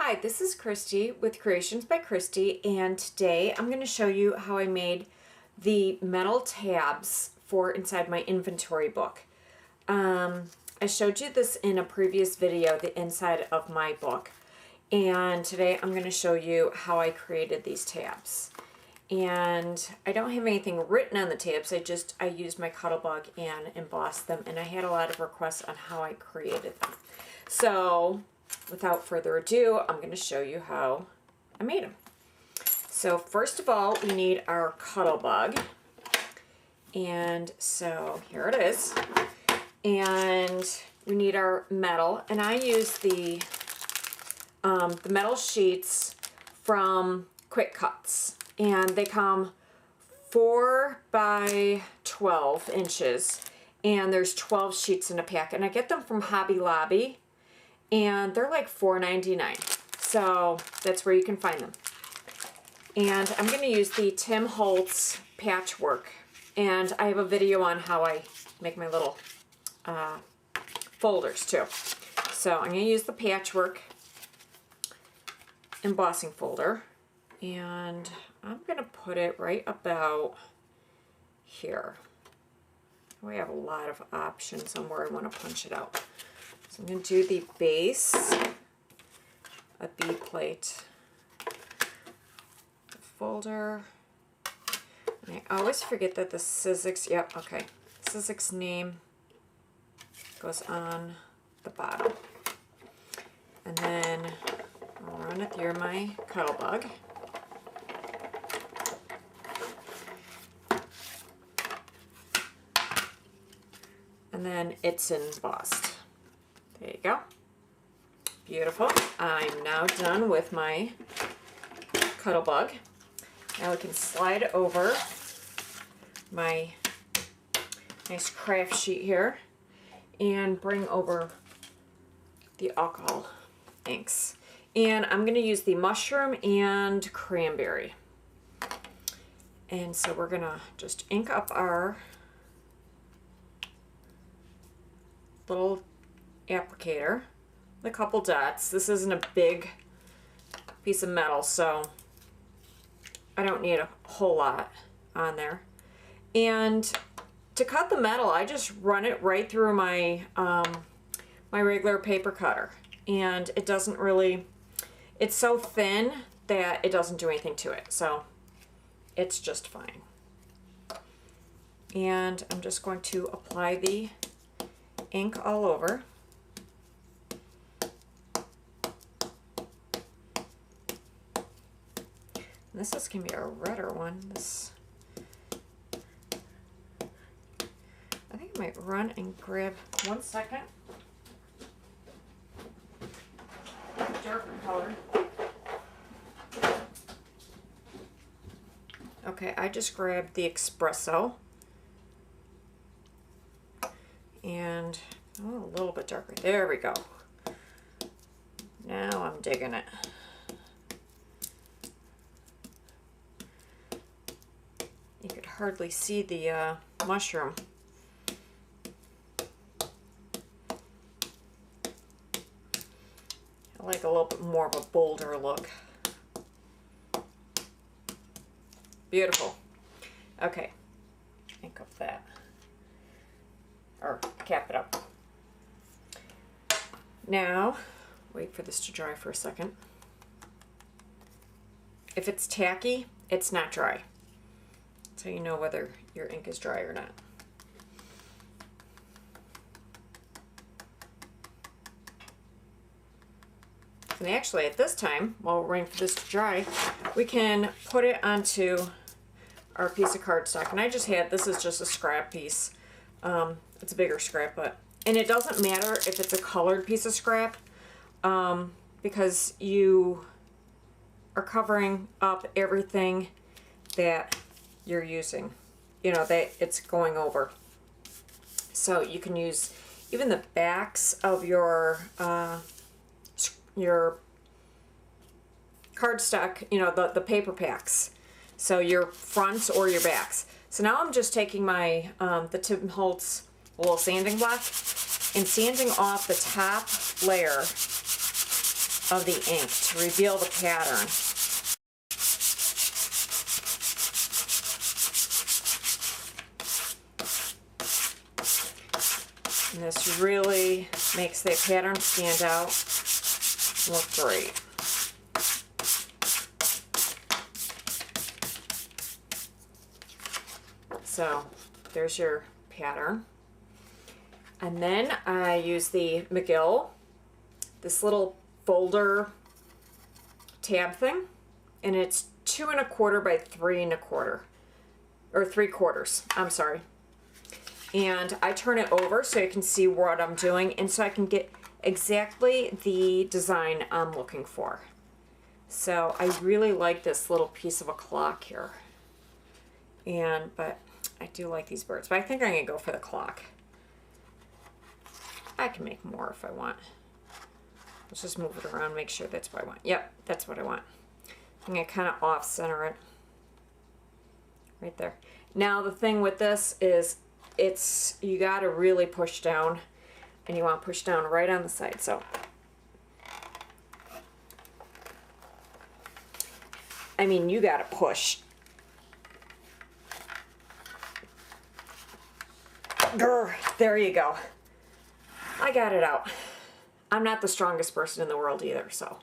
Hi, this is Christy with Creations by Christy, and today I'm going to show you how I made the metal tabs for inside my inventory book. I showed you this in a previous video, the inside of my book, and today I'm going to show you how I created these tabs. And I don't have anything written on the tabs, I used my Cuttlebug and embossed them, and I had a lot of requests on how I created them. So without further ado, I'm going to show you how I made them. So first of all, we need our Cuttlebug, and so here it is. And we need our metal, and I use the metal sheets from Quick Cuts, and they come 4 by 12 inches, and there's 12 sheets in a pack, and I get them from Hobby Lobby, and they're like $4.99, so that's where you can find them. And I'm going to use the Tim Holtz patchwork, and I have a video on how I make my little folders too. So I'm going to use the patchwork embossing folder, and I'm going to put it right about here. We have a lot of options on where I want to punch it out. So I'm going to do the base, a B plate, the folder, and I always forget that the Sizzix, yep, okay, Sizzix name goes on the bottom. And then I'll run it through my Cuttlebug. And then it's embossed. There you go. Beautiful. I'm now done with my Cuttlebug. Now we can slide over my nice craft sheet here and bring over the alcohol inks. And I'm going to use the mushroom and cranberry. And so we're going to just ink up our little applicator with a couple dots. This isn't a big piece of metal, so I don't need a whole lot on there. And to cut the metal, I just run it right through my my regular paper cutter, and it doesn't really, it's so thin that it doesn't do anything to it, so it's just fine. And I'm just going to apply the ink all over. And this is going to be a redder one. This, I think I might run and grab, 1 second, darker color. Okay, I just grabbed the espresso. And a little bit darker. There we go. Now I'm digging it. You could hardly see the mushroom. I like a little bit more of a bolder look. Beautiful. Okay, ink up that. Or cap it up. Now, wait for this to dry for a second. If it's tacky, it's not dry. So you know whether your ink is dry or not. And actually at this time, while we're waiting for this to dry, we can put it onto our piece of cardstock. And I just had, this is just a scrap piece. It's a bigger scrap, and it doesn't matter if it's a colored piece of scrap, because you are covering up everything that you're using, you know, that it's going over. So you can use even the backs of your cardstock, you know, the paper packs, so your fronts or your backs. So now I'm just taking my the Tim Holtz little sanding block and sanding off the top layer of the ink to reveal the pattern. And this really makes the pattern stand out and look great. So there's your pattern. And then I use the McGill, this little folder tab thing, and it's 2 1/4 by 3 1/4, or 3/4, I'm sorry. And I turn it over so you can see what I'm doing, and so I can get exactly the design I'm looking for. So I really like this little piece of a clock here. But I do like these birds, but I think I'm gonna go for the clock. I can make more if I want. Let's just move it around, make sure that's what I want. Yep, that's what I want. I'm gonna kind of off center it right there. Now the thing with this is you gotta really push down, and you want to push down right on the side. So I mean, you gotta push. Grr, there you go. I got it out. I'm not the strongest person in the world either, so.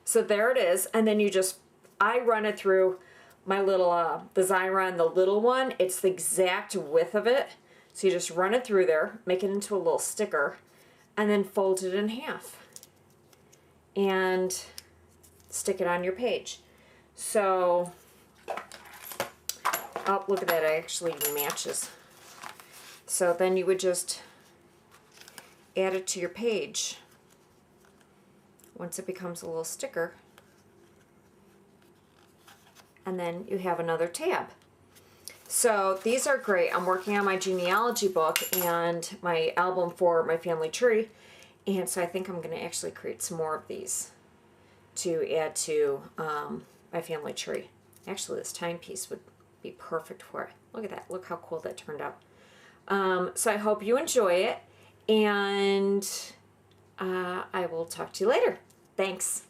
So there it is, and then I run it through my little, the Xyron, the little one. It's the exact width of it. So you just run it through there, make it into a little sticker, and then fold it in half. And stick it on your page. So, oh, look at that, it actually matches. So then you would just add it to your page once it becomes a little sticker, and then you have another tab. So these are great. I'm working on my genealogy book and my album for my family tree, and so I think I'm going to actually create some more of these to add to my family tree. Actually, this timepiece would be perfect for it. Look at that. Look how cool that turned out. So I hope you enjoy it, and I will talk to you later. Thanks.